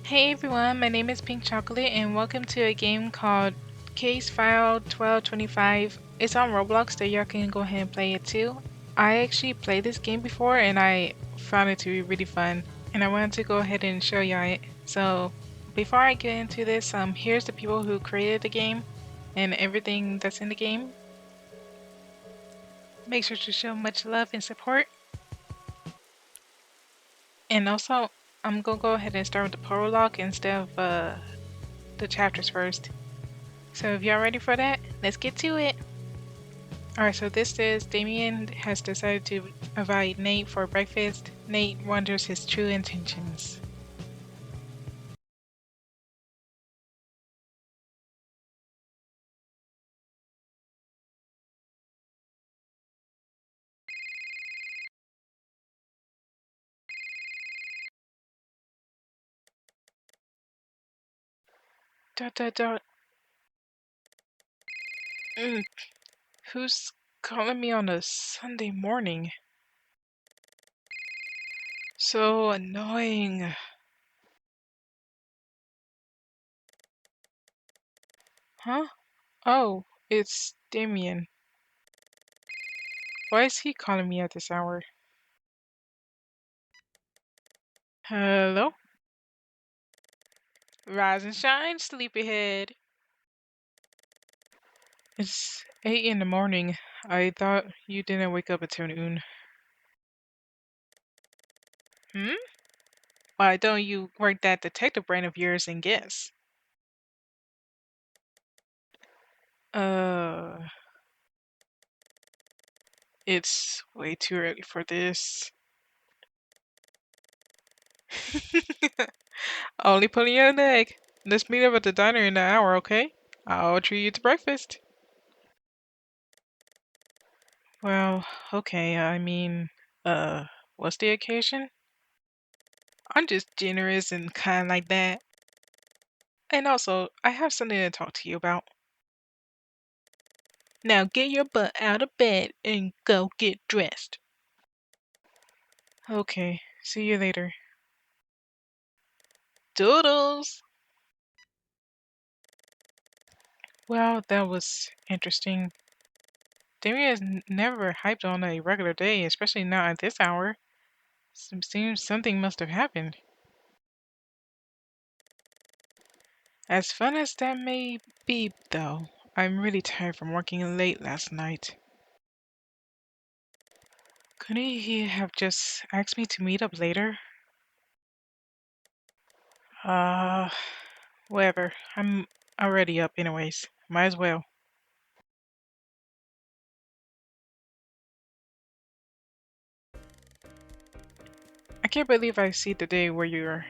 Hey everyone, my name is Pink Chocolate and welcome to a game called Case File 1225. It's on Roblox, so y'all can go ahead and play it too. I actually played this game before and I found it to be really fun and I wanted to go ahead and show y'all it. So before I get into this, here's the people who created the game and everything that's in the game. Make sure to show much love and support. And also, I'm gonna go ahead and start with the prologue instead of the chapters first. So if y'all ready for that, let's get to it. Alright, so this says Damien has decided to invite Nate for breakfast. Nate wonders his true intentions. Dot dot dot. Mm, who's calling me on a Sunday morning? So annoying. Huh? Oh, it's Damien. Why is he calling me at this hour? Hello? Rise and shine, sleepyhead. It's 8 in the morning. I thought you didn't wake up until noon. Hmm? Why don't you work that detective brain of yours and guess? Uh, it's way too early for this. Only putting you an egg. Let's meet up at the diner in an hour, okay? I'll treat you to breakfast. Well, okay, what's the occasion? I'm just generous and kind like that. And also, I have something to talk to you about. Now get your butt out of bed and go get dressed. Okay, see you later. Doodles! Well, that was interesting. Damien is never hyped on a regular day, especially not at this hour. Seems something must have happened. As fun as that may be, though, I'm really tired from working late last night. Couldn't he have just asked me to meet up later? Uh, whatever. I'm already up anyways. Might as well. I can't believe I see the day where you're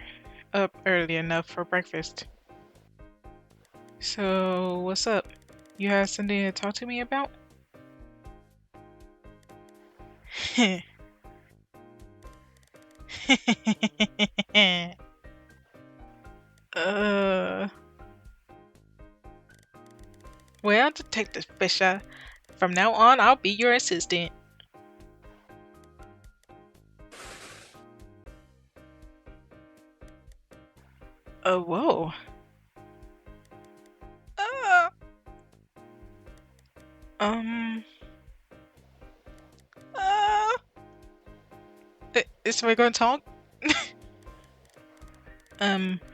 up early enough for breakfast. So, what's up? You have something to talk to me about? uh, well, Detective Fisher, from now on, I'll be your assistant. Whoa. Uh, um, uh, is we gonna talk?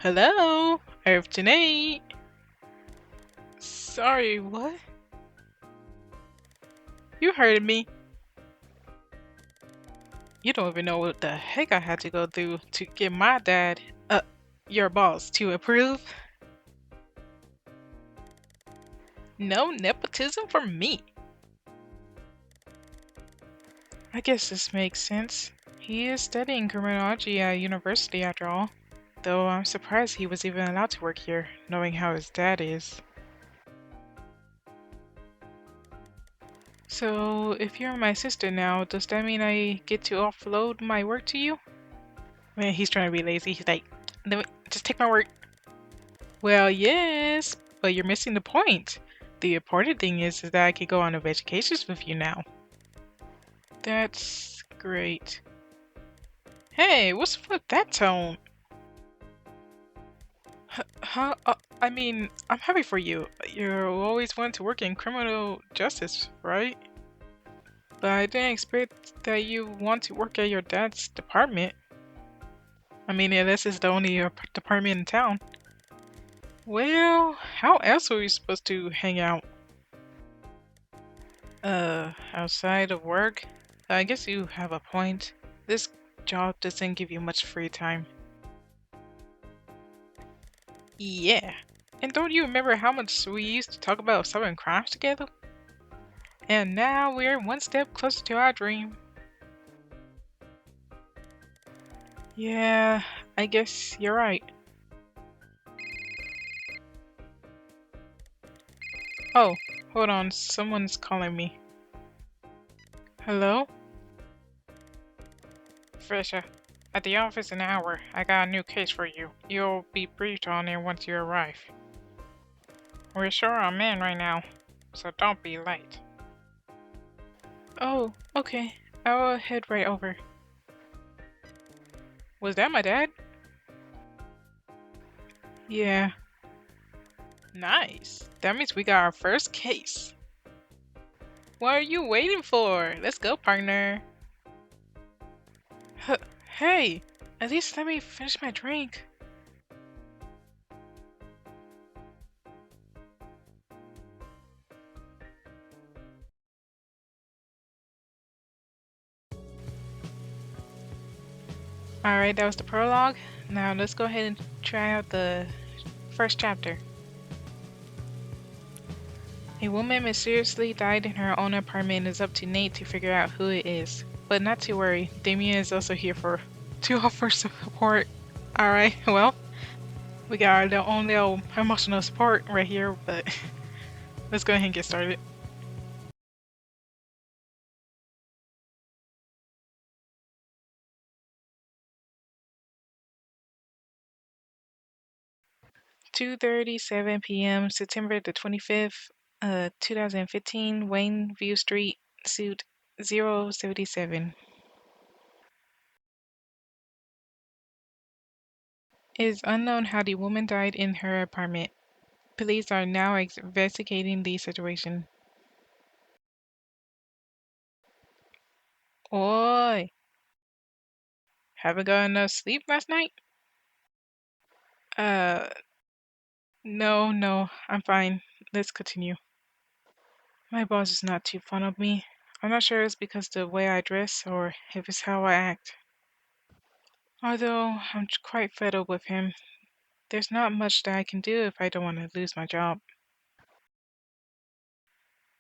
Hello? Earth Janae. Sorry, what? You heard me. You don't even know what the heck I had to go through to get my dad, your boss, to approve. No nepotism for me. I guess this makes sense. He is studying criminology at university after all. Though I'm surprised he was even allowed to work here, knowing how his dad is. So, if you're my sister now, does that mean I get to offload my work to you? Man, he's trying to be lazy. He's like, just take my work. Well, yes, but you're missing the point. The important thing is that I could go on vacations with you now. That's great. Hey, what's with that tone? Huh? I mean, I'm happy for you. You always wanted to work in criminal justice, right? But I didn't expect that you want to work at your dad's department. I mean, unless it's the only department in town. Well, how else are we supposed to hang out? Outside of work? I guess you have a point. This job doesn't give you much free time. Yeah. And don't you remember how much we used to talk about solving crimes together? And now we're one step closer to our dream. Yeah, I guess you're right. Oh, hold on, someone's calling me. Hello? Fisher, at the office in an hour. I got a new case for you. You'll be briefed on it once you arrive. We're sure I'm in right now, so don't be late. Oh, okay. I'll head right over. Was that my dad? Yeah. Nice. That means we got our first case. What are you waiting for? Let's go, partner. H hey, at least let me finish my drink. Alright, that was the prologue. Now let's go ahead and try out the first chapter. A woman mysteriously died in her own apartment and it's up to Nate to figure out who it is. But not to worry, Damien is also here to offer support. Alright, well, we got our own little emotional support right here, but let's go ahead and get started. "2:37 p.m., September the 25th, 2015, Wayne View Street, suite 077. It is unknown how the woman died in her apartment. Police are now investigating the situation." Oi! Haven't got enough sleep last night? Uh, no, I'm fine. Let's continue. My boss is not too fond of me. I'm not sure it's because the way I dress or if it's how I act. Although I'm quite fed up with him, there's not much that I can do if I don't want to lose my job.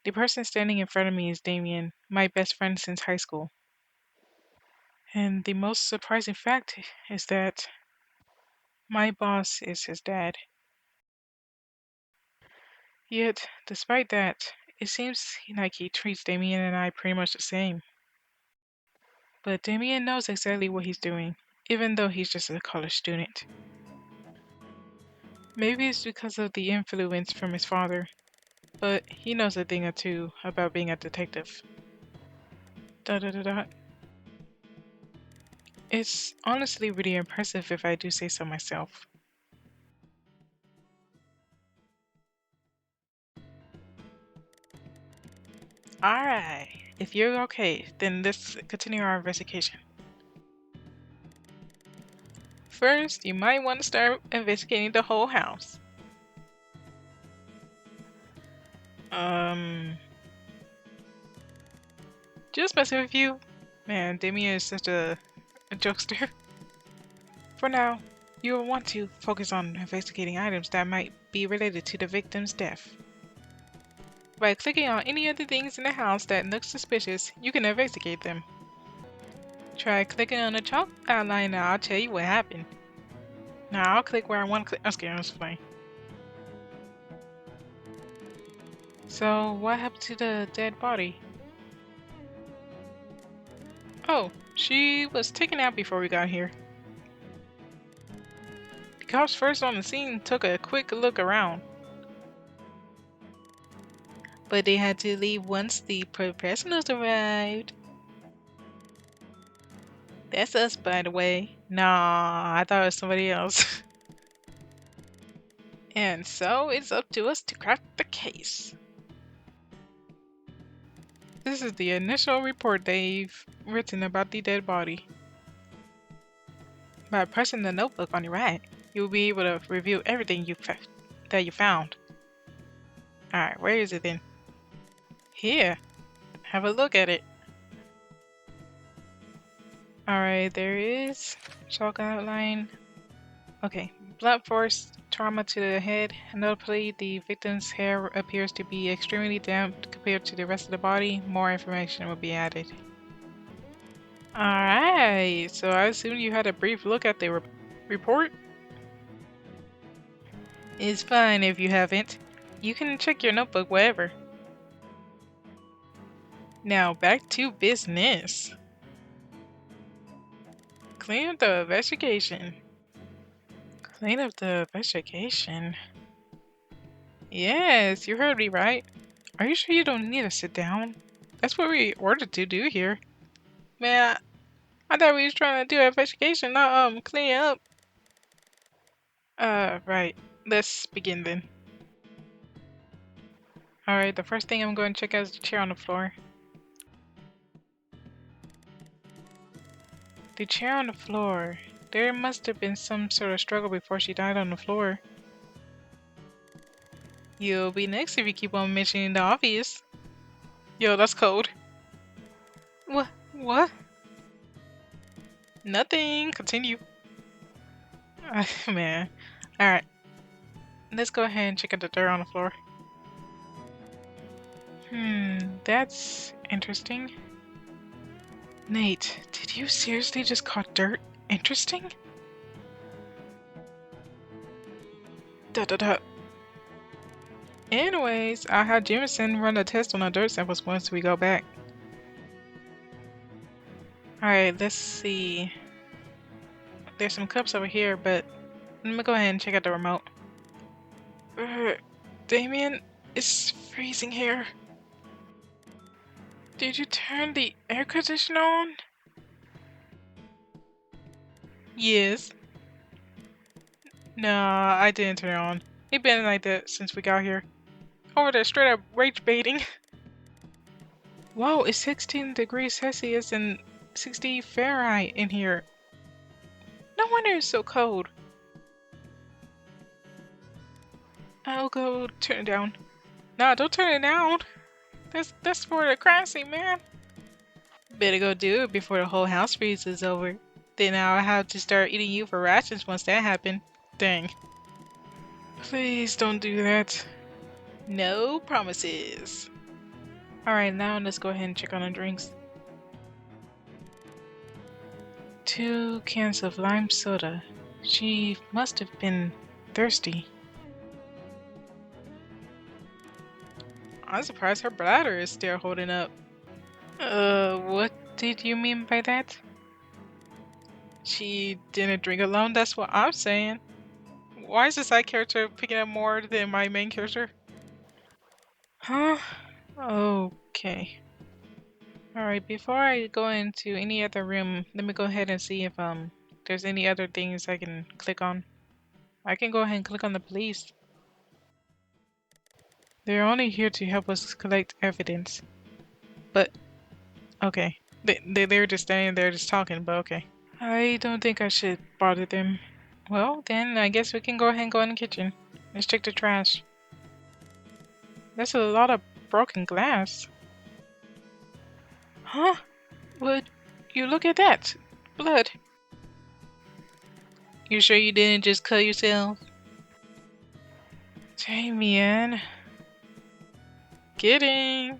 The person standing in front of me is Damien, my best friend since high school. And the most surprising fact is that my boss is his dad. Yet, despite that, it seems like he treats Damien and I pretty much the same. But Damien knows exactly what he's doing, even though he's just a college student. Maybe it's because of the influence from his father, but he knows a thing or two about being a detective. Da da da da. It's honestly really impressive if I do say so myself. Alright, if you're okay, then let's continue our investigation. First, you might want to start investigating the whole house. Um, just messing with you. Man, Damien is such a jokester. For now, you will want to focus on investigating items that might be related to the victim's death. By clicking on any of the things in the house that look suspicious, you can investigate them. Try clicking on the chalk outline and I'll tell you what happened. Now I'll click where I want to click. I'm scared, I'm just playing. So, what happened to the dead body? Oh, she was taken out before we got here. The cops first on the scene took a quick look around. But they had to leave once the professionals arrived. That's us, by the way. Nah, I thought it was somebody else. And so it's up to us to crack the case. This is the initial report they've written about the dead body. By pressing the notebook on your right, you'll be able to review everything that you found. Alright, where is it then? Here, have a look at it. Alright, there is chalk outline. Okay, blunt force trauma to the head. Notably, the victim's hair appears to be extremely damp compared to the rest of the body. More information will be added. Alright, so I assume you had a brief look at the report? It's fine if you haven't. You can check your notebook wherever. Now back to business. Clean up the investigation. Clean up the investigation? Yes, you heard me right. Are you sure you don't need to sit down? That's what we ordered to do here. Man, I thought we was trying to do an investigation, not clean up. Right. Let's begin then. Alright, the first thing I'm going to check out is the chair on the floor. The chair on the floor. There must have been some sort of struggle before she died on the floor. You'll be next if you keep on mentioning the obvious. Yo, that's cold. What? Nothing. Continue. Man. Alright. Let's go ahead and check out the dirt on the floor. That's interesting. Nate, did you seriously just call dirt interesting? Da. Anyways, I'll have Jameson run a test on the dirt samples once we go back. Alright, let's see. There's some cups over here, but let me go ahead and check out the remote. Damien, it's freezing here. Did you turn the air conditioner on? Yes. Nah, I didn't turn it on. It's been like that since we got here. Over there, straight up rage baiting. Whoa, it's 16 degrees Celsius and 60 Fahrenheit in here. No wonder it's so cold. I'll go turn it down. Nah, don't turn it down. That's for the crime scene, man. Better go do it before the whole house freezes over. Then I'll have to start eating you for rations once that happens. Dang. Please don't do that. No promises. Alright, now let's go ahead and check on the drinks. 2 cans of lime soda. She must have been thirsty. I'm surprised her bladder is still holding up. What did you mean by that? She didn't drink alone, that's what I'm saying. Why is the side character picking up more than my main character? Huh? Okay. Alright, before I go into any other room, let me go ahead and see if there's any other things I can click on. I can go ahead and click on the police. They're only here to help us collect evidence. But, okay. They're just standing there just talking, but okay. I don't think I should bother them. Well, then I guess we can go ahead and go in the kitchen. Let's check the trash. There's a lot of broken glass. Huh? Would you look at that? Blood. You sure you didn't just cut yourself? Damien. Kidding.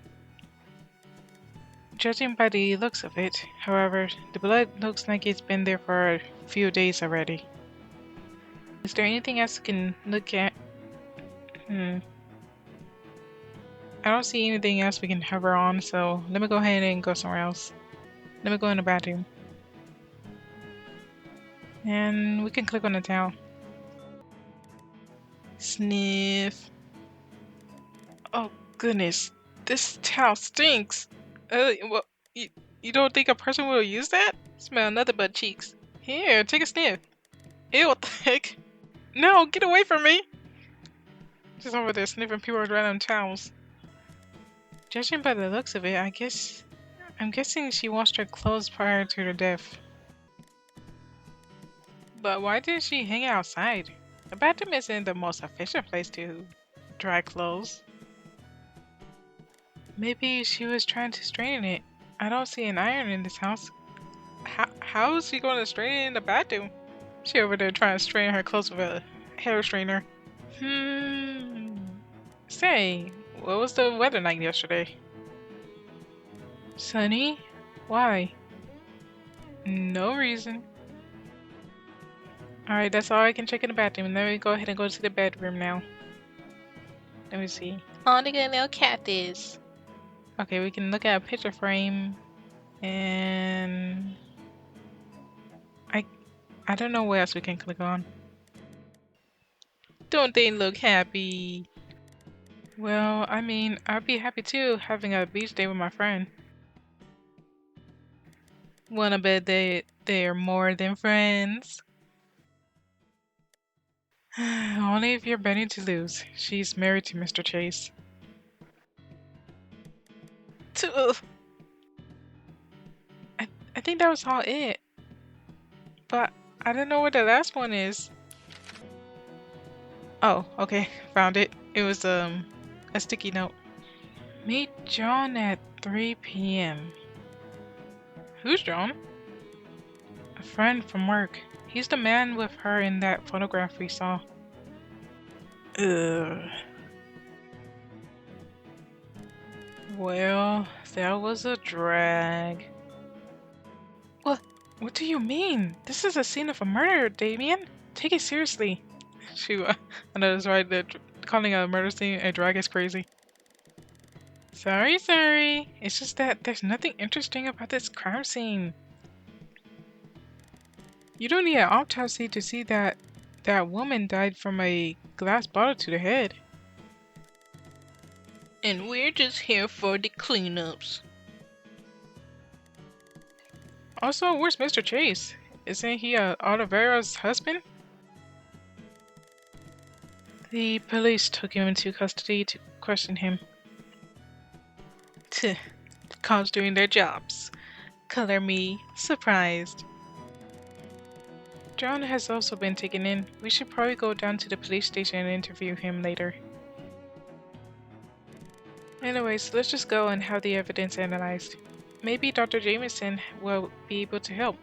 Judging by the looks of it, however, the blood looks like it's been there for a few days already. Is there anything else we can look at? I don't see anything else we can hover on, so let me go ahead and go somewhere else. Let me go in the bathroom. And we can click on the towel. Sniff. Oh goodness, this towel stinks. Well, you don't think a person will use that? Smell nothing but cheeks. Here, take a sniff. Ew, what the heck? No, get away from me! Just over there sniffing people's random towels. Judging by the looks of it, I'm guessing she washed her clothes prior to her death. But why didn't she hang outside? The bathroom isn't the most efficient place to dry clothes. Maybe she was trying to straighten it. I don't see an iron in this house. How is she going to straighten it in the bathroom? She over there trying to straighten her clothes with a hair straightener. Hmm. Say, what was the weather like yesterday? Sunny? Why? No reason. Alright, that's all I can check in the bathroom. Let me go ahead and go to the bedroom now. Let me see. Oh, look at little cactus. Okay, we can look at a picture frame. And I don't know what else we can click on. Don't they look happy? Well, I mean, I'd be happy too, having a beach day with my friend. Wanna bet they're more than friends? Only if you're betting to lose. She's married to Mr. Chase. Ugh. I think that was all it. But I don't know what the last one is. Oh, okay, found it. It was a sticky note. Meet John at 3 p.m. Who's John? A friend from work. He's the man with her in that photograph we saw. Ugh. Well, that was a drag. What? What do you mean? This is a scene of a murder, Damien. Take it seriously. Shoot, I know that's right. Calling a murder scene a drag is crazy. Sorry. It's just that there's nothing interesting about this crime scene. You don't need an autopsy to see that that woman died from a glass bottle to the head. And we're just here for the cleanups. Also, where's Mr. Chase? Isn't he Oliveira's husband? The police took him into custody to question him. Tch, cops doing their jobs. Color me surprised. John has also been taken in. We should probably go down to the police station and interview him later. Anyways, let's just go and have the evidence analyzed. Maybe Dr. Jameson will be able to help.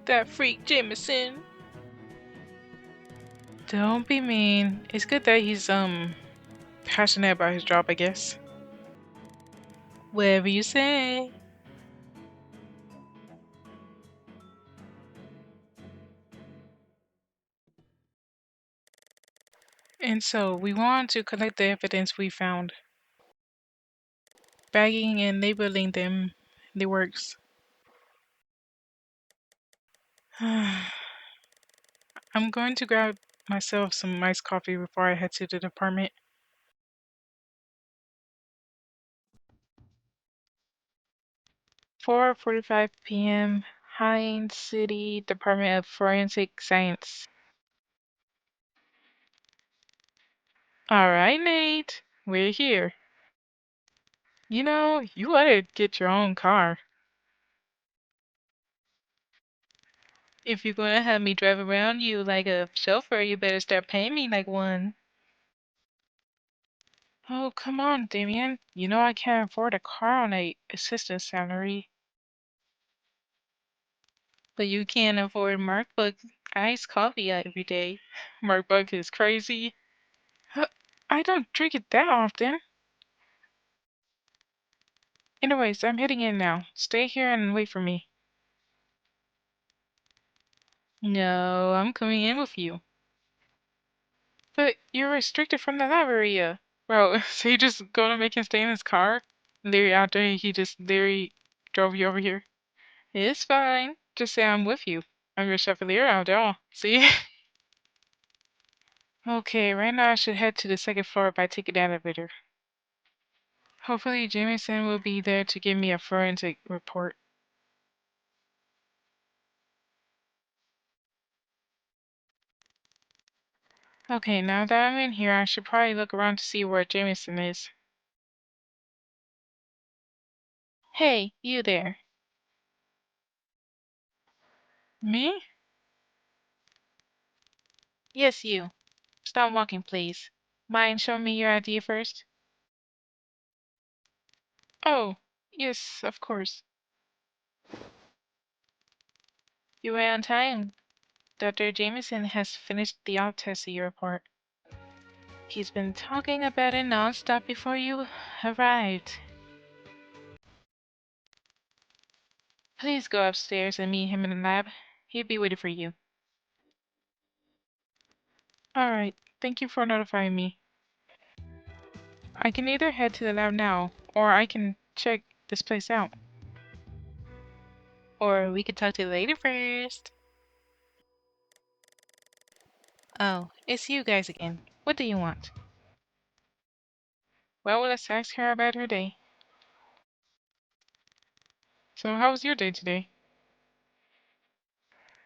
That freak Jameson! Don't be mean. It's good that he's passionate about his job, I guess. Whatever you say. And so, we want to collect the evidence we found. Bagging and labeling them, the works. I'm going to grab myself some iced coffee before I head to the department. 4:45 p.m. Hines City Department of Forensic Science. All right, Nate, we're here. You know, you ought to get your own car. If you're gonna have me drive around you like a chauffeur, you better start paying me like one. Oh, come on, Damien. You know I can't afford a car on a assistant salary. But you can't afford Markbook iced coffee every day. Markbook is crazy. Huh, I don't drink it that often. Anyways, I'm heading in now. Stay here and wait for me. No, I'm coming in with you. But you're restricted from the library. Bro, so you just gonna make him stay in his car? Literally after he just literally drove you over here? It's fine. Just say I'm with you. I'm your chevalier after all. See? Okay, right now I should head to the second floor by taking the elevator. Hopefully Jameson will be there to give me a forensic report. Okay, now that I'm in here, I should probably look around to see where Jameson is. Hey, you there. Me? Yes, you. Stop walking, please. Mind showing me your ID first? Oh, yes, of course. You were on time. Dr. Jameson has finished the autopsy report. He's been talking about it non-stop before you arrived. Please go upstairs and meet him in the lab. He'll be waiting for you. Alright, thank you for notifying me. I can either head to the lab now, or I can check this place out. Or we could talk to the lady first. Oh, it's you guys again. What do you want? Well, let's ask her about her day. So how was your day today?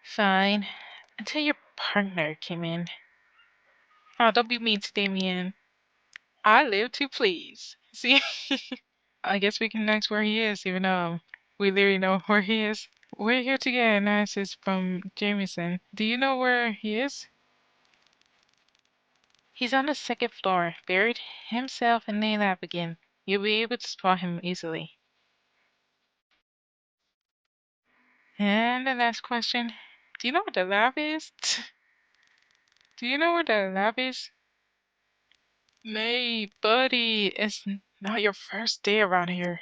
Fine. Until your partner came in. Oh, don't be mean to Damien. I live to please. See? I guess we can ask where he is, even though we literally know where he is. We're here to get analysis from Jameson. Do you know where he is? He's on the second floor, buried himself in the lab again. You'll be able to spot him easily. And the last question. Do you know where the lab is? Do you know where the lab is? Nay, buddy, it's not your first day around here.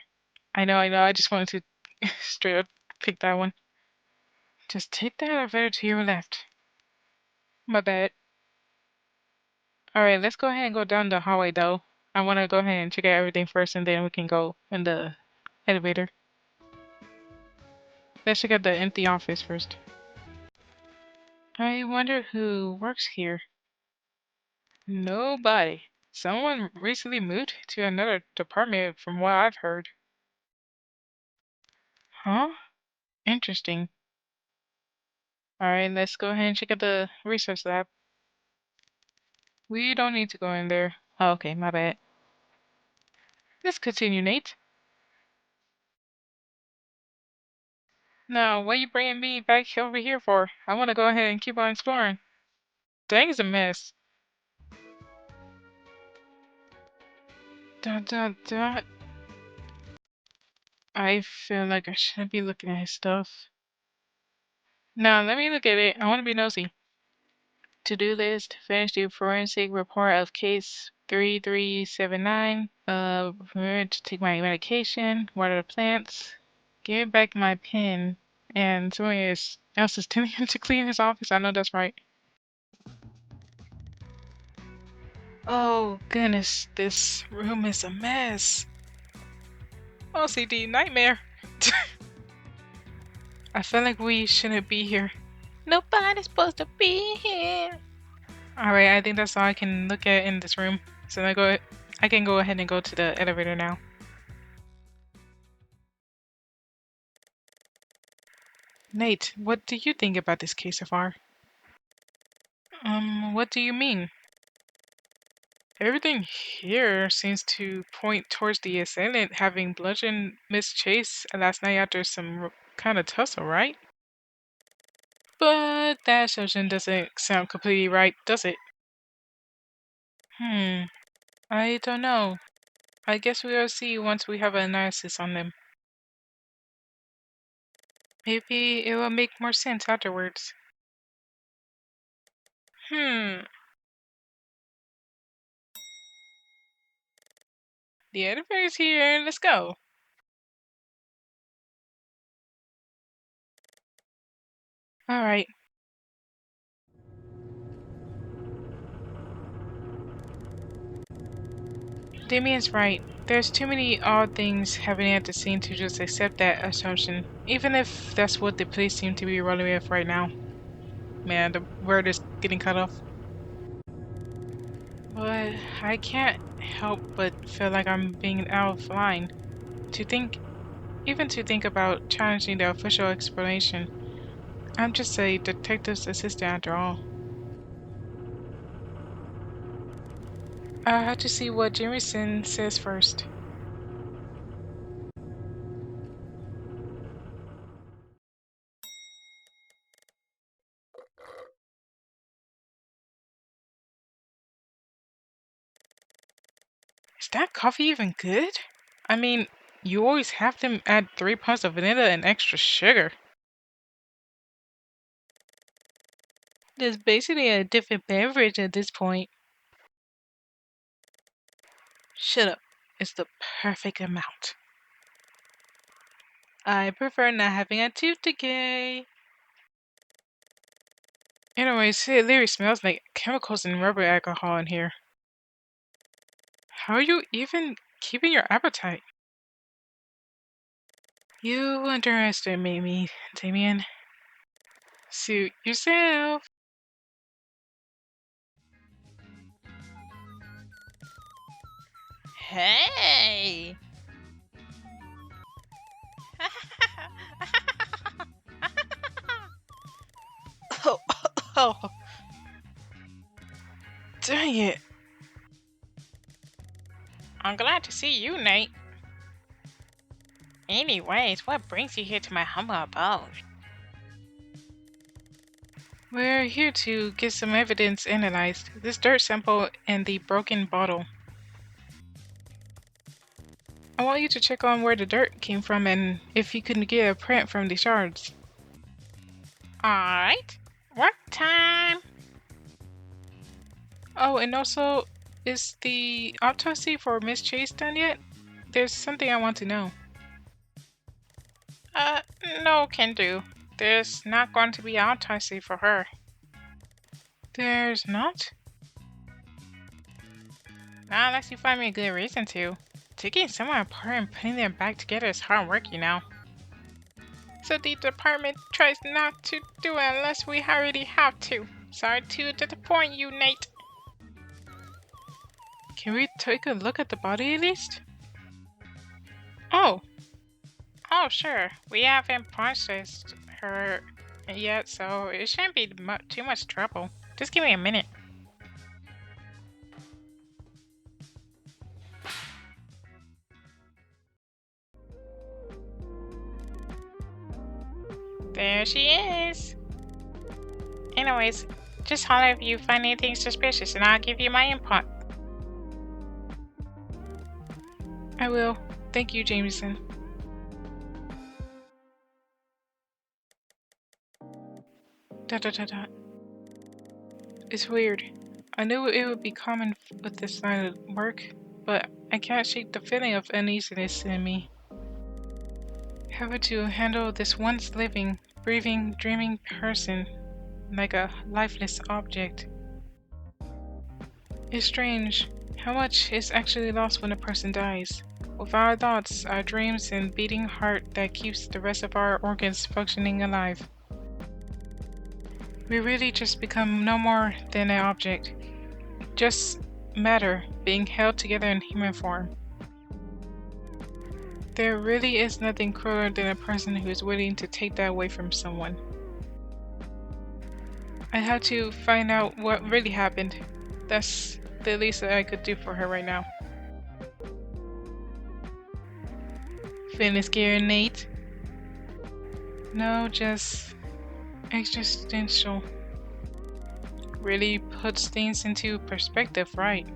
I know, I just wanted to straight up pick that one. Just take the elevator to your left. My bad. Alright, let's go ahead and go down the hallway though. I want to go ahead and check out everything first and then we can go in the elevator. Let's check out the empty office first. I wonder who works here. Nobody. Someone recently moved to another department from what I've heard. Huh? Interesting. Alright, let's go ahead and check out the research lab. We don't need to go in there. Oh, okay, my bad. Let's continue, Nate. Now, what are you bringing me back over here for? I want to go ahead and keep on exploring. Dang, it's a mess. Dot, dot, dot. I feel like I shouldn't be looking at his stuff. Now, let me look at it. I want to be nosy. To-do list. Finish the forensic report of case 3379. Remember to take my medication. Water the plants. Give back my pen. And someone else is telling him to clean his office. I know that's right. Oh goodness, this room is a mess. OCD nightmare. I feel like we shouldn't be here. Nobody's supposed to be here. Alright, I think that's all I can look at in this room. So I can go ahead and go to the elevator now. Nate, what do you think about this case so far? What do you mean? Everything here seems to point towards the assailant having bludgeoned Miss Chase last night after some kind of tussle, right? But that assumption doesn't sound completely right, does it? I don't know. I guess we'll see once we have an analysis on them. Maybe it will make more sense afterwards. The elevator's here, let's go. Alright. Damien's right. There's too many odd things happening at the scene to just accept that assumption, even if that's what the police seem to be rolling with right now. Man, the word is getting cut off. But I can't help but feel like I'm being out of line. Even to think about challenging the official explanation. I'm just a detective's assistant after all. I have to see what Jameson says first. Is that coffee even good? I mean, you always have them add 3 pounds of vanilla and extra sugar. It's basically a different beverage at this point. Shut up. It's the perfect amount. I prefer not having a tooth decay. Anyways, it literally smells like chemicals and rubber alcohol in here. How are you even keeping your appetite? You underestimate me, Damien. Suit yourself. Hey! Oh, oh, Dang it. I'm glad to see you, Nate. Anyways, what brings you here to my humble abode? We're here to get some evidence analyzed. This dirt sample and the broken bottle. I want you to check on where the dirt came from and if you can get a print from the shards. Alright. Work time! Oh, and also, is the autopsy for Miss Chase done yet? There's something I want to know. No can do. There's not going to be an autopsy for her. There's not? Not unless you find me a good reason to. Taking someone apart and putting them back together is hard work, you know. So the department tries not to do it unless we already have to. Sorry to disappoint you, Nate. Can we take a look at the body at least? Oh, sure. We haven't processed her yet, so it shouldn't be too much trouble. Just give me a minute. There she is. Anyways, just holler if you find anything suspicious and I'll give you my input. I will. Thank you, Jameson. Dot dot dot dot. It's weird. I knew it would be common with this line of work, but I can't shake the feeling of uneasiness in me. Having to handle this once living, breathing, dreaming person like a lifeless object. It's strange how much is actually lost when a person dies. With our thoughts, our dreams, and beating heart that keeps the rest of our organs functioning alive. We really just become no more than an object. Just matter being held together in human form. There really is nothing crueler than a person who is willing to take that away from someone. I had to find out what really happened. That's the least that I could do for her right now. Feeling scared, Nate? No, just existential. Really puts things into perspective, right?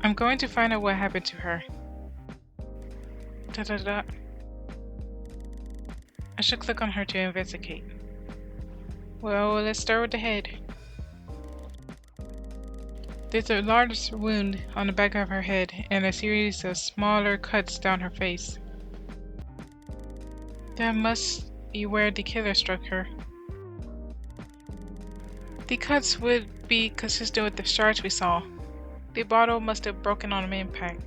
I'm going to find out what happened to her. I should click on her to investigate. Well, let's start with the head. There's a large wound on the back of her head and a series of smaller cuts down her face. That must be where the killer struck her. The cuts would be consistent with the shards we saw. The bottle must have broken on impact.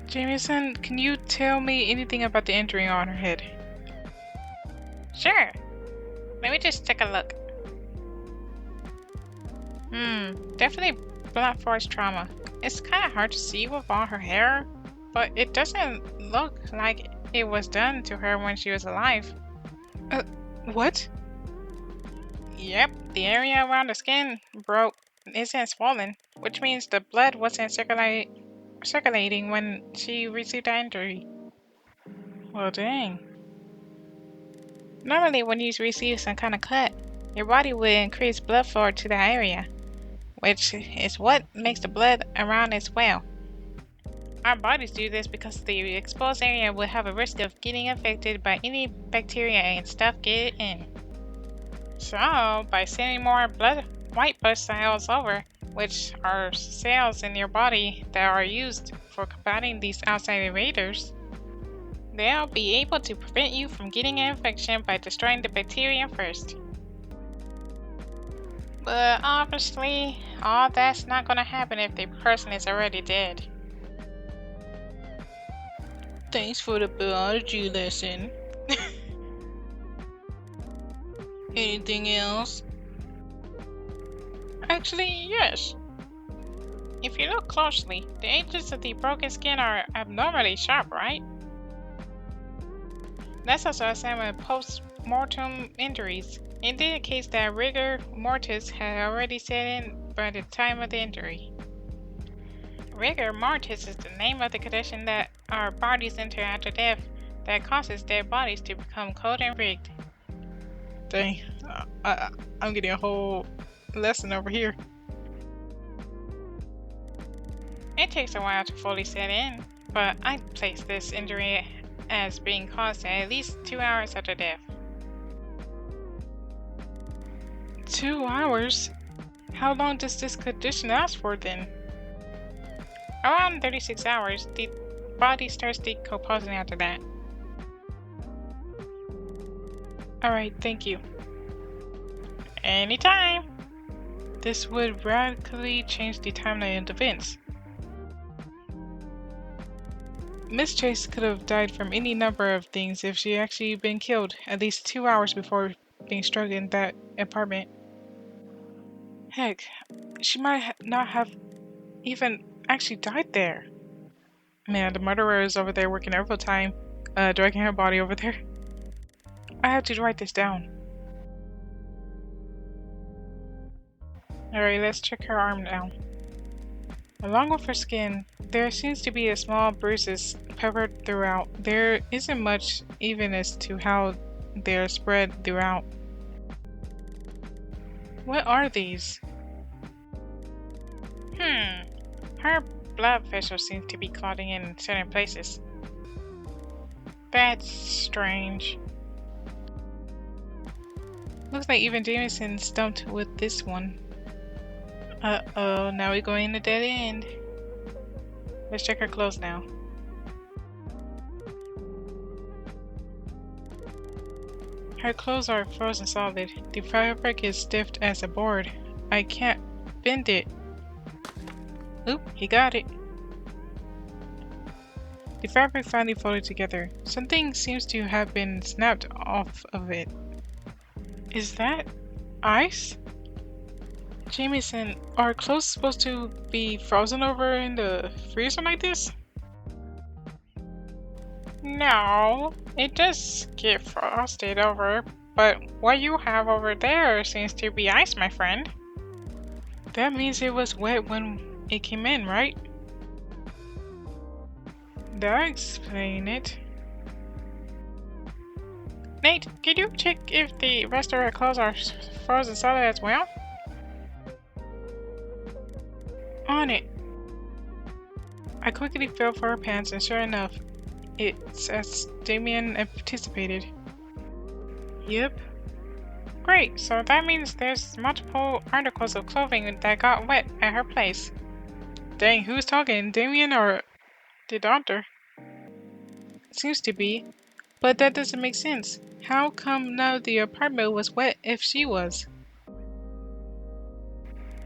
Jameson, can you tell me anything about the injury on her head? Sure. Let me just take a look. Definitely blunt force trauma. It's kind of hard to see with all her hair, but it doesn't look like it was done to her when she was alive. What? Yep, the area around the skin broke. isn't swollen, which means the blood wasn't circulating when she received the injury. Well, dang. Normally, when you receive some kind of cut, your body will increase blood flow to that area, which is what makes the blood around it swell. Our bodies do this because the exposed area will have a risk of getting infected by any bacteria and stuff get in. So, by sending more white blood cells over, which are cells in your body that are used for combating these outside invaders, they'll be able to prevent you from getting an infection by destroying the bacteria first. But obviously, all that's not gonna happen if the person is already dead. Thanks for the biology lesson. Anything else? Actually, yes. If you look closely, the edges of the broken skin are abnormally sharp, right? That's also a sign of post-mortem injuries. It indicates that rigor mortis had already set in by the time of the injury. Rigor mortis is the name of the condition that our bodies enter after death that causes dead bodies to become cold and rigged. Dang, I'm getting a whole lesson over here. It takes a while to fully set in, but I'd place this injury as being caused at least 2 hours after death. 2 hours? How long does this condition last for then? Around 36 hours, the body starts decomposing after that. Alright, thank you. Anytime! This would radically change the timeline of events. Miss Chase could have died from any number of things if she actually been killed at least 2 hours before being struck in that apartment. Heck, she might not have even actually died there. Man, the murderer is over there working overtime, dragging her body over there. I have to write this down. Alright, let's check her arm now. Along with her skin, there seems to be small bruises peppered throughout. There isn't much even as to how they're spread throughout. What are these? Her blood vessels seem to be clotting in certain places. That's strange. Looks like even Jameson stumped with this one. Uh-oh, now we're going to dead end. Let's check her clothes now. Her clothes are frozen solid. The fabric is stiff as a board. I can't bend it. Oop, he got it. The fabric finally folded together. Something seems to have been snapped off of it. Is that ice? Jameson, are clothes supposed to be frozen over in the freezer like this? No, it does get frosted over, but what you have over there seems to be ice, my friend. That means it was wet when it came in, right? That explains it. Nate, could you check if the rest of her clothes are frozen solid as well? On it. I quickly felt for her pants, and sure enough, it's as Damien anticipated. Yep. Great, so that means there's multiple articles of clothing that got wet at her place. Dang, who's talking? Damien or the doctor? Seems to be, but that doesn't make sense. How come none of the apartment was wet if she was?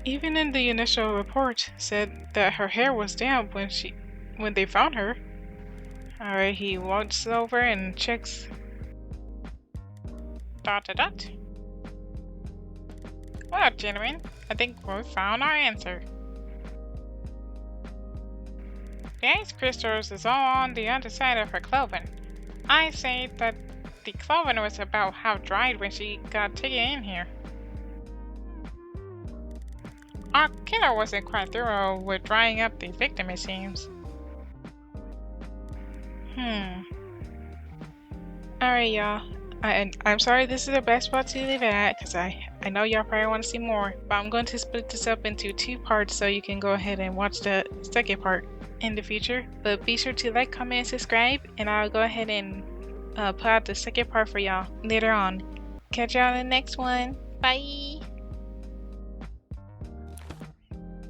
Even in the initial report said that her hair was damp when they found her. Alright, he walks over and checks. ... Well, gentlemen, I think we found our answer. The ice crystals is all on the underside of her clothing. I say that the clothing was about half dried when she got taken in here. Our killer wasn't quite thorough with drying up the victim, it seems. Alright, y'all. I'm sorry this is the best spot to leave it at, because I know y'all probably want to see more, but I'm going to split this up into 2 parts so you can go ahead and watch the second part in the future. But be sure to like, comment, and subscribe, and I'll go ahead and put out the second part for y'all later on. Catch y'all in the next one. Bye!